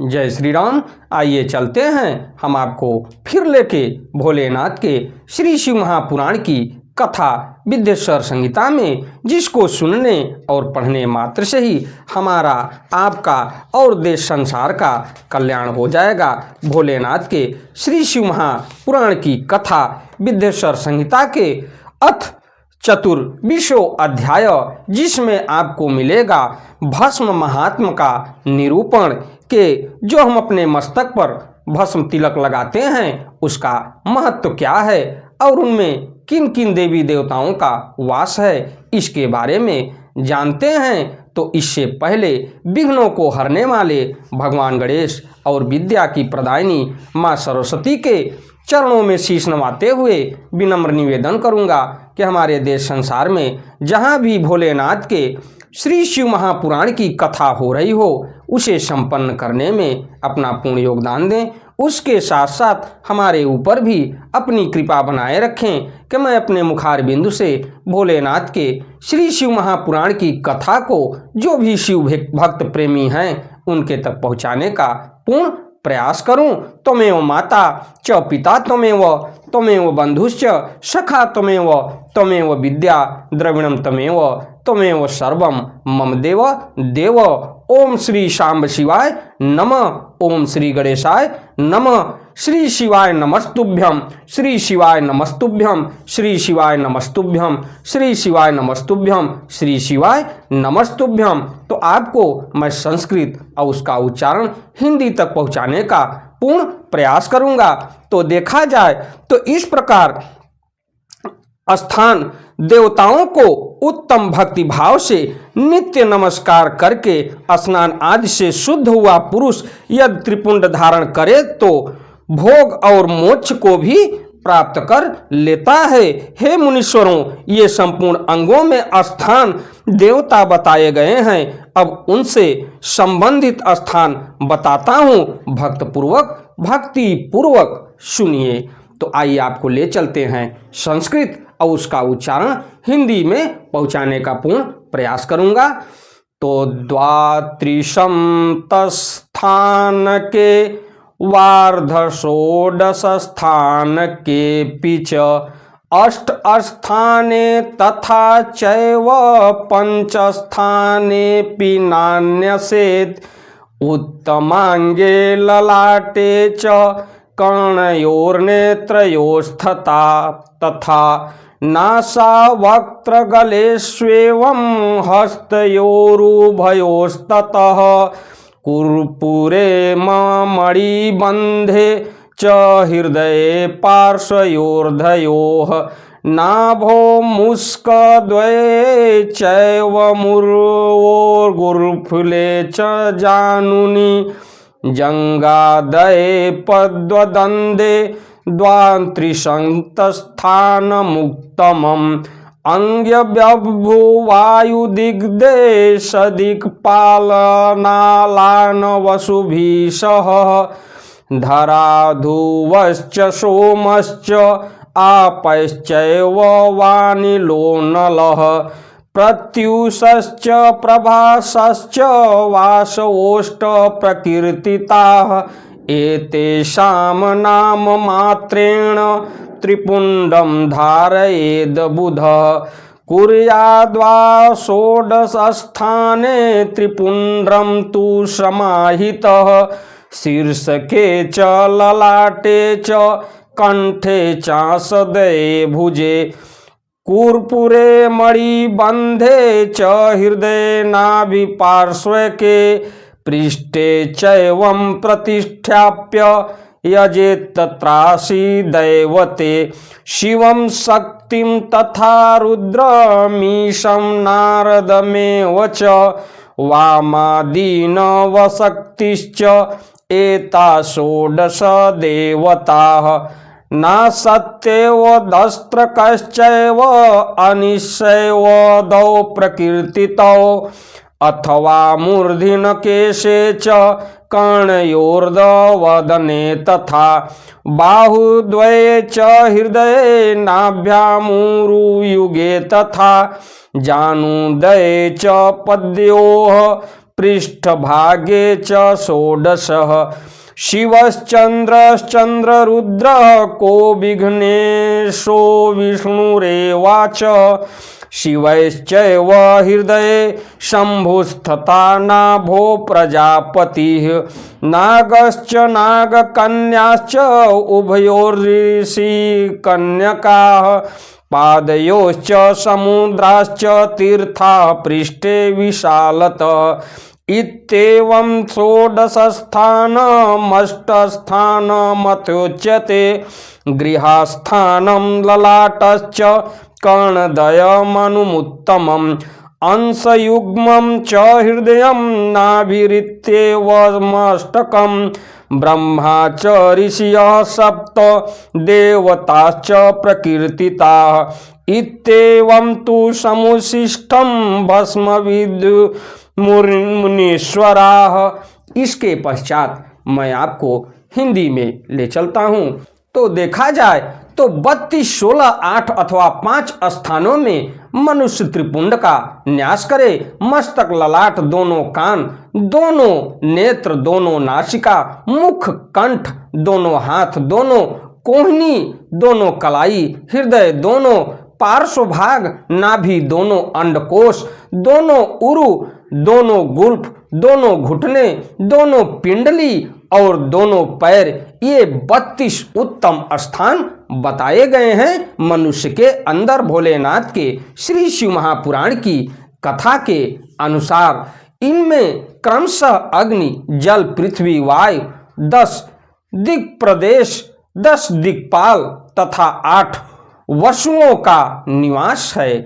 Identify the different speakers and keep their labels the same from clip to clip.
Speaker 1: जय श्री राम। आइए चलते हैं हम आपको फिर लेके भोलेनाथ के श्री शिव महापुराण की कथा विद्येश्वर संहिता में, जिसको सुनने और पढ़ने मात्र से ही हमारा, आपका और देश संसार का कल्याण हो जाएगा। भोलेनाथ के श्री शिव महापुराण की कथा विद्येश्वर संहिता के अथ चतुर्विशो अध्याय, जिसमें आपको मिलेगा भस्म महात्म का निरूपण के जो हम अपने मस्तक पर भस्म तिलक लगाते हैं उसका महत्व क्या है और उनमें किन किन देवी देवताओं का वास है, इसके बारे में जानते हैं। तो इससे पहले विघ्नों को हरने वाले भगवान गणेश और विद्या की प्रदायिनी माँ सरस्वती के चरणों में शीश नवाते हुए विनम्र निवेदन करूंगा कि हमारे देश संसार में जहाँ भी भोलेनाथ के श्री शिव महापुराण की कथा हो रही हो, उसे संपन्न करने में अपना पूर्ण योगदान दें। उसके साथ साथ हमारे ऊपर भी अपनी कृपा बनाए रखें कि मैं अपने मुखार बिंदु से भोलेनाथ के श्री शिव महापुराण की कथा को जो भी शिव भक्त प्रेमी हैं उनके तक पहुँचाने का पूर्ण प्रयास करूं। त्वमेव माता च पिता त्वमेव बंधुश्च सखा त्वमेव विद्या द्रविणम त्वमेव सर्वम मम देव देव। ओम श्री शांब शिवाय नमः। ओम श्री गणेशाय नमः। श्री शिवाय नमस्तुभ्यम। श्री शिवाय नमस्तुभ्यम। श्री शिवाय नमस्तुभ्यम। श्री शिवाय नमस्तुभ्यम। श्री शिवाय नमस्तुभ्यम। तो आपको मैं संस्कृत और उसका उच्चारण हिंदी तक पहुंचाने का पूर्ण प्रयास करूंगा। तो देखा जाए तो इस प्रकार स्थान देवताओं को उत्तम भक्ति भाव से नित्य नमस्कार करके स्नान आदि से शुद्ध हुआ पुरुष यदि त्रिपुंड धारण करे तो भोग और मोक्ष को भी प्राप्त कर लेता है। हे मुनीश्वरों, ये संपूर्ण अंगों में स्थान देवता बताए गए हैं। अब उनसे संबंधित स्थान बताता हूँ, भक्त पूर्वक भक्ति पूर्वक सुनिए। तो आइए आपको ले चलते हैं संस्कृत और उसका उच्चारण हिंदी में पहुंचाने का पूर्ण प्रयास करूंगा। तो द्वात्रिशम तस्थान के वार्ध षोडश स्थान के पिच अष्ट स्थाने तथा चैव पंच स्थाने पिनान्यसेत उत्तमांगे ललाटे च कर्णयोर्नेत्रयोस्तथा तथा नासा वक्त्रगलेष्वेवं हस्तयोरुभयोस्ततः कर्पूरे मणिबन्धे च हृदये पार्श्वयोर्धयोः नाभो मुस्कद्वये चैव मुर्वोर्गुरुफुले च जानुनि जंगादये पद्वदन्दे द्वात्रिशन्तस्थानमुत्तमम् अंग्यव्यभुवायुदिग्देशदिक्पालनालानवसुभिषः धराधुवश्च सोमश्च आपश्चैव वानिलो नलः प्रत्युषश्च प्रभासश्च वासवोष्ट प्रकीर्तिताः एतेषां नाम मात्रेण त्रिपुंडं धारयेद बुधः कुर्याद्वा षोडशस्थाने त्रिपुंड्रं तु समाहितः शीर्षके च ललाटे च कंठे चांसदये भुजे कर्पूरे मणिबन्धे च हृदये नाभिपार्श्वके पृष्ठे चैवं प्रतिष्ठाप्य यजेत् तत्रासि दैवते शिवं शक्तिं तथा रुद्रमीशं नारदमेव च वामादीनवशक्तिश्च एता षोडश देवताः नासत्येव दस्त्रकश्चैव अनिशैवदौ प्रकीर्तितौ अथवा मूर्धन्यकेशे च कर्णयोर्धवदने तथा बाहुद्वये च हृदये नाभ्यामुरुयुगे तथा जानुदये च पद्योः पृष्ठभागे च षोडशः शिवश्चन्द्रश्चन्द्ररुद्रः को विघ्नेशो विष्णुरेवाच शिवैश्चैव हृदये शम्भुस्तथा नाभो प्रजापतिः नागश्च नागकन्याश्च उभयोर्ऋषिकन्यकाः पादयोश्च समुद्राश्च तीर्थाः पृष्ठे विशालतः इत्येवं षोडशस्थानमष्टस्थानमथोच्यते गृहस्थानं ललाटश्च कर्णदयमनुमुत्तमम् अंशयुग्मं च हृदयं नाभिरित्येवमष्टकम् ब्रह्मा च ऋषयः सप्त देवताश्च प्रकीर्तिताः इत्येवं तु समुशिष्टं भस्मविदुर्मुनीश्वराः। इसके पश्चात मैं आपको हिंदी में ले चलता हूँ। तो देखा जाए तो 32, 16, 8 अथवा 5 स्थानों में मनुष्य त्रिपुंड का न्यास करे। मस्तक, ललाट, दोनों कान, दोनों नेत्र, दोनों नासिका, मुख, कंठ, दोनों हाथ, दोनों कोहनी, दोनों कलाई, हृदय, दोनों पार्श्व भाग, नाभि, दोनों अंडकोश, दोनों उरु, दोनों गुल्फ, दोनों घुटने, दोनों पिंडली और दोनों पैर, ये 32 उत्तम स्थान बताए गए हैं मनुष्य के अंदर। भोलेनाथ के श्री शिव महापुराण की कथा के अनुसार इनमें क्रमशः अग्नि, जल, पृथ्वी, वायु, 10 दिक्प्रदेश, 10 दिक्पाल तथा 8 वसुओं का निवास है।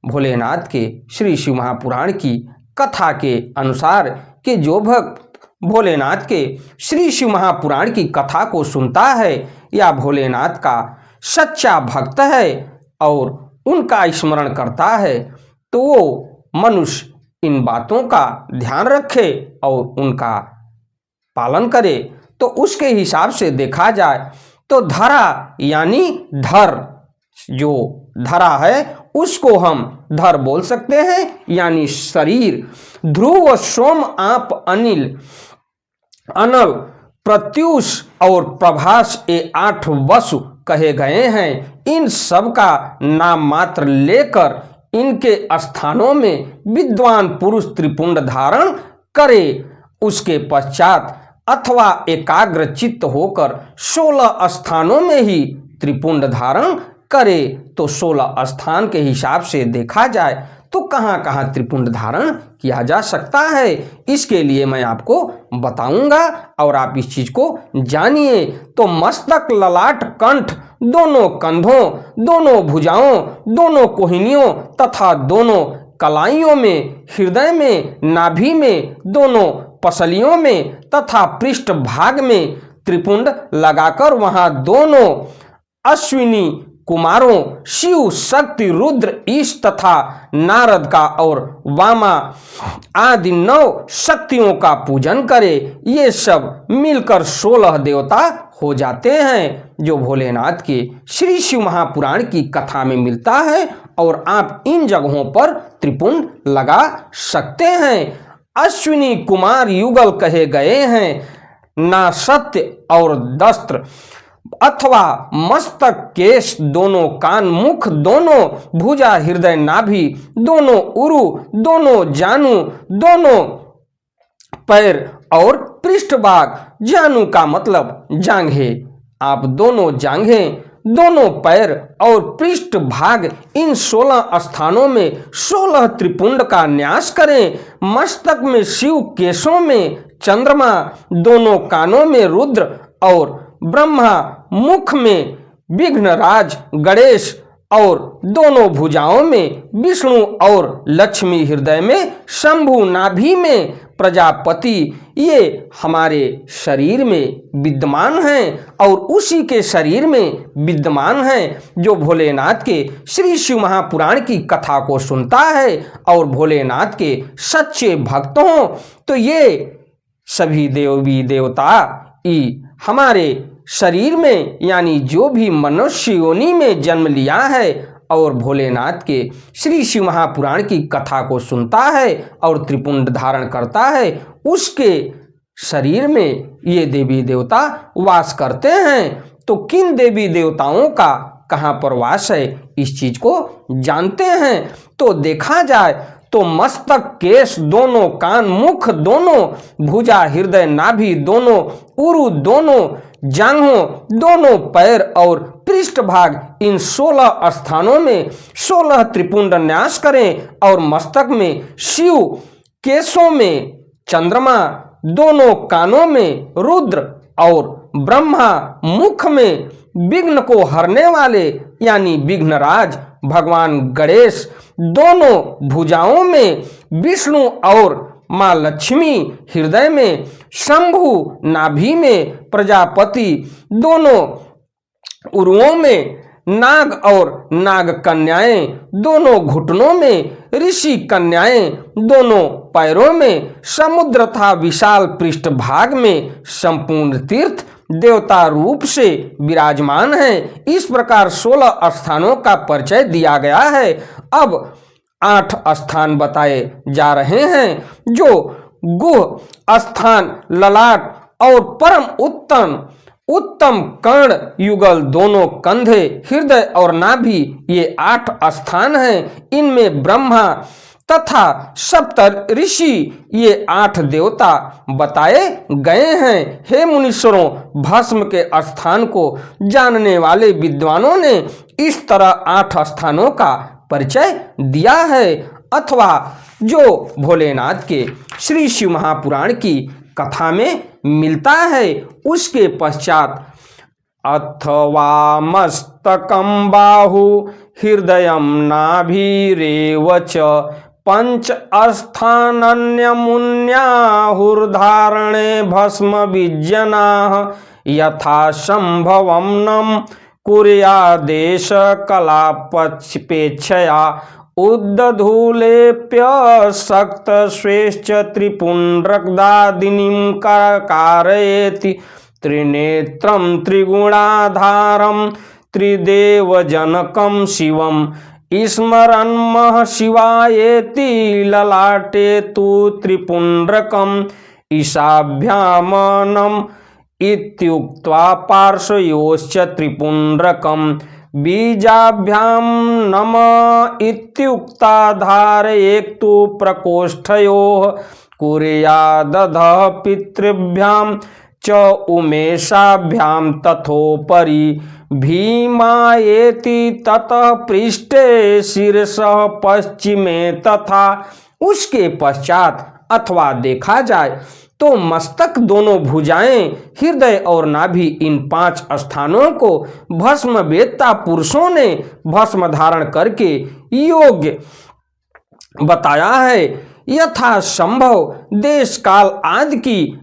Speaker 1: भोलेनाथ के श्री शिव महापुराण की कथा के अनुसार कि जो भक्त भोलेनाथ के श्री शिव महापुराण की कथा को सुनता है या भोलेनाथ का सच्चा भक्त है और उनका स्मरण करता है, तो वो मनुष्य इन बातों का ध्यान रखे और उनका पालन करे। तो उसके हिसाब से देखा जाए तो धरा यानी धर, जो धरा है उसको हम धर बोल सकते हैं, यानी शरीर। ध्रुव, सोम, आप, अनिल, अनल, प्रत्यूष और प्रभास ये 8 वसु कहे गए हैं। इन सब का नाम मात्र लेकर इनके स्थानों में विद्वान पुरुष त्रिपुंड धारण करे। उसके पश्चात अथवा एकाग्र चित्त होकर 16 स्थानों में ही त्रिपुंड धारण करे। तो 16 स्थान के हिसाब से देखा जाए तो कहाँ कहाँ त्रिपुंड धारण किया जा सकता है, इसके लिए मैं आपको बताऊंगा और आप इस चीज को जानिए। तो मस्तक, ललाट, कंठ, दोनों कंधों, दोनों भुजाओं, दोनों कोहिनियों तथा दोनों कलाइयों में, हृदय में, नाभि में, दोनों पसलियों में तथा पृष्ठ भाग में त्रिपुंड लगाकर वहां दोनों अश्विनी कुमारों शिव, शक्ति, रुद्र, ईश तथा नारद का और वामा आदि 9 शक्तियों का पूजन करे। ये सब मिलकर 16 देवता हो जाते हैं, जो भोलेनाथ के श्री शिव महापुराण की कथा में मिलता है। और आप इन जगहों पर त्रिपुंड लगा सकते हैं। अश्विनी कुमार युगल कहे गए हैं। ना सत्य और दस्त्र अथवा मस्तक, केश, दोनों कान, मुख, दोनों भुजा, हृदय, नाभि, दोनों उरु, दोनों जानु, दोनों पैर और पृष्ठभाग। जानु का मतलब जांघें। आप दोनों जांघें, दोनों पैर और पृष्ठ भाग, इन 16 स्थानों में 16 त्रिपुंड का न्यास करें। मस्तक में शिव, केशों में चंद्रमा, दोनों कानों में रुद्र और ब्रह्मा, मुख में विघ्नराज गणेश और दोनों भुजाओं में विष्णु और लक्ष्मी, हृदय में शंभु, नाभि में प्रजापति, ये हमारे शरीर में विद्यमान हैं और उसी के शरीर में विद्यमान हैं जो भोलेनाथ के श्री शिव महापुराण की कथा को सुनता है और भोलेनाथ के सच्चे भक्त हों। तो ये सभी देवी देवता हमारे शरीर में, यानी जो भी मनुष्य योनि में जन्म लिया है और भोलेनाथ के श्री शिव महापुराण की कथा को सुनता है और त्रिपुंड धारण करता है, उसके शरीर में ये देवी देवता वास करते हैं। तो किन देवी देवताओं का कहाँ पर वास है, इस चीज को जानते हैं। तो देखा जाए तो मस्तक, केश दोनों, कान, मुख दोनों, भुजा, हृदय, नाभि दोनों, उरु दोनों, जांघों दोनों, पैर और पृष्ठभाग, इन 16 स्थानों में 16 त्रिपुंड न्यास करें। और मस्तक में शिव, केशों में चंद्रमा, दोनों कानों में रुद्र और ब्रह्मा, मुख में विघ्न को हरने वाले यानी विघ्नराज भगवान गणेश, दोनों भुजाओं में विष्णु और माँ लक्ष्मी, हृदय में शंभु, नाभि में प्रजापति, दोनों उरुओं में नाग और नाग कन्याएं, दोनों घुटनों में ऋषि कन्याएं, दोनों पैरों में समुद्र तथा विशाल पृष्ठभाग में संपूर्ण तीर्थ देवता रूप से विराजमान हैं। इस प्रकार 16 स्थानों का परिचय दिया गया है। अब 8 स्थान बताए जा रहे हैं, जो गुह स्थान, ललाट और परम उत्तम कर्ण युगल, दोनों कंधे, हृदय और नाभि, ये 8 स्थान हैं। इनमें ब्रह्मा तथा सप्त ऋषि, ये 8 देवता बताए गए हैं। हे मुनीश्वरों, भस्म के स्थान को जानने वाले विद्वानों ने इस तरह 8 स्थानों का परिचय दिया है, अथवा जो भोलेनाथ के श्री शिव महापुराण की कथा में मिलता है। उसके पश्चात अथवा मस्तकं बाहु हृदयं नाभिरेव च पंच स्थानन्यमुन्याहुर्धारणे भस्म विज्जनाः यथा संभवं नम कुर्यादेश कलापेक्षया उद्धधूलेप्य सक्त श्रेष्ठ त्रिपुंड्रकदादिनीं कारयेति त्रिनेत्रं त्रिगुणाधारं त्रिदेवजनकं शिवं स्मरन्मः शिवायेति ललाटे तु त्रिपुंड्रकम् ईशाभ्यामनम् इत्युक्त्वा पार्श्वयोश्च त्रिपुंड्रकम् बीजाभ्यां नम इत्युक्ता धारयेतु प्रकोष्ठयोः कुर्यादधः पितृभ्यां च उमेशाभ्यां तथोपरि भीमायेति ततः पृष्ठे शीर्षः पश्चिमे तथा। उसके पश्चात अथवा देखा जाए तो मस्तक, दोनों भुजाएं, हृदय और नाभि, इन 5 स्थानों को भस्म वेत्ता पुरुषों ने भस्म धारण करके योग्य बताया है। यथा संभव देश काल आदि की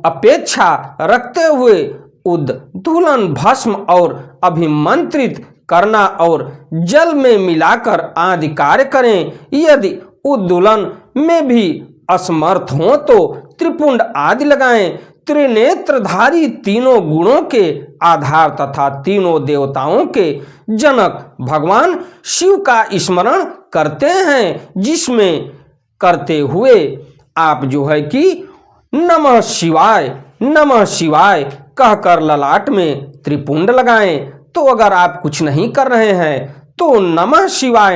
Speaker 1: अपेक्षा रखते हुए उद्धूलन, भस्म और अभिमंत्रित करना और जल में मिलाकर आदि कार्य करें। यदि उद्धूलन में भी असमर्थ हो तो त्रिपुंड आदि लगाएं। त्रिनेत्रधारी, तीनों गुणों के आधार तथा तीनों देवताओं के जनक भगवान शिव का स्मरण करते हैं, जिसमें करते हुए आप जो है कि नमः शिवाय कहकर ललाट में त्रिपुंड लगाएं। तो अगर आप कुछ नहीं कर रहे हैं तो नमः शिवाय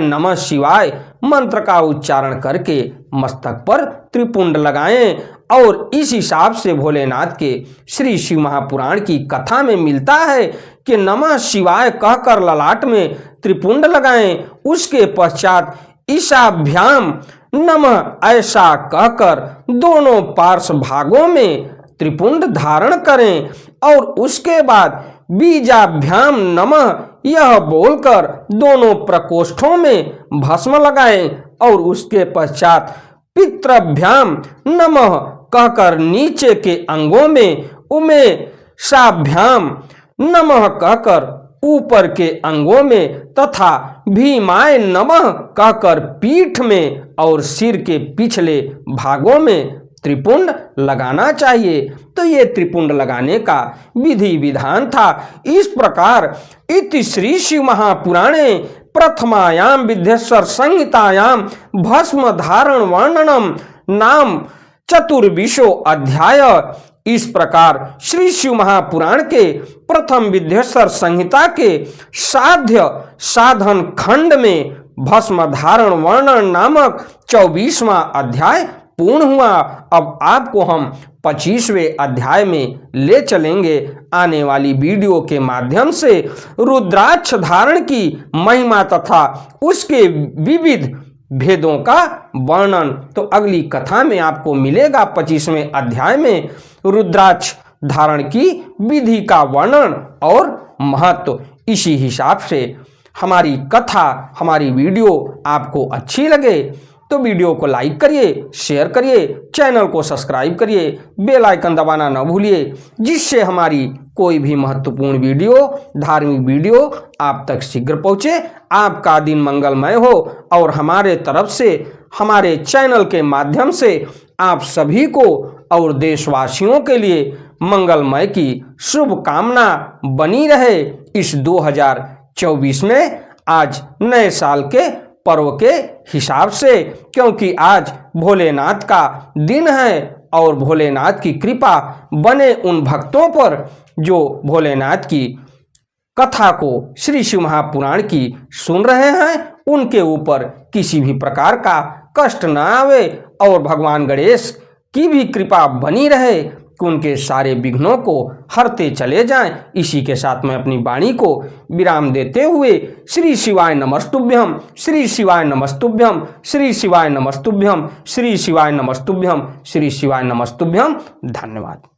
Speaker 1: मंत्र का उच्चारण करके मस्तक पर त्रिपुंड लगाएं। और इस हिसाब से भोलेनाथ के श्री शिव महापुराण की कथा में मिलता है कि नमः शिवाय कहकर ललाट में त्रिपुंड लगाएं। उसके पश्चात ईशाभ्याम नमः ऐसा कहकर दोनों पार्श्व भागों में त्रिपुंड धारण करें। और उसके बाद बीजाभ्याम नमः यह बोलकर दोनों प्रकोष्ठों में भस्म लगाएं। और उसके पश्चात पितृभ्याम नमः कहकर नीचे के अंगों में, उमेशाभ्याम नमः कहकर ऊपर के अंगों में, तथा भीमाय नमः कहकर पीठ में और सिर के पिछले भागों में त्रिपुंड लगाना चाहिए। तो ये त्रिपुंड लगाने का विधि विधान था। इस प्रकार इति श्री शिव महापुराणे प्रथमायाम विद्येश्वर संहितायाम भस्म धारण वर्णनम नाम चतुर्विशो अध्याय। इस प्रकार श्री शिव महापुराण के प्रथम विद्येश्वर संहिता के साध्य साधन खंड में भस्म धारण वर्णन नामक 24वां अध्याय पूर्ण हुआ। अब आपको हम 25वें अध्याय में ले चलेंगे। आने वाली वीडियो के माध्यम से रुद्राक्ष धारण की महिमा तथा उसके विविध भेदों का वर्णन तो अगली कथा में आपको मिलेगा। 25वें अध्याय में रुद्राक्ष धारण की विधि का वर्णन और महत्व। इसी हिसाब से हमारी कथा, हमारी वीडियो आपको अच्छी लगे तो वीडियो को लाइक करिए, शेयर करिए, चैनल को सब्सक्राइब करिए, बेल आइकन दबाना न भूलिए, जिससे हमारी कोई भी महत्वपूर्ण वीडियो, धार्मिक वीडियो आप तक शीघ्र पहुँचे। आपका दिन मंगलमय हो और हमारे तरफ से, हमारे चैनल के माध्यम से आप सभी को और देशवासियों के लिए मंगलमय की शुभकामना बनी रहे। इस 2024 में आज नए साल के पर्व के हिसाब से, क्योंकि आज भोलेनाथ का दिन है और भोलेनाथ की कृपा बने उन भक्तों पर जो भोलेनाथ की कथा को, श्री शिव महापुराण की सुन रहे हैं। उनके ऊपर किसी भी प्रकार का कष्ट न आवे और भगवान गणेश की भी कृपा बनी रहे कि उनके सारे विघ्नों को हरते चले जाएं। इसी के साथ मैं अपनी वाणी को विराम देते हुए श्री शिवाय नमस्तुभ्यम, श्री शिवाय नमस्तुभ्यम, श्री शिवाय नमस्तुभ्यम, श्री शिवाय नमस्तुभ्यम, श्री शिवाय नमस्तुभ्यम। धन्यवाद।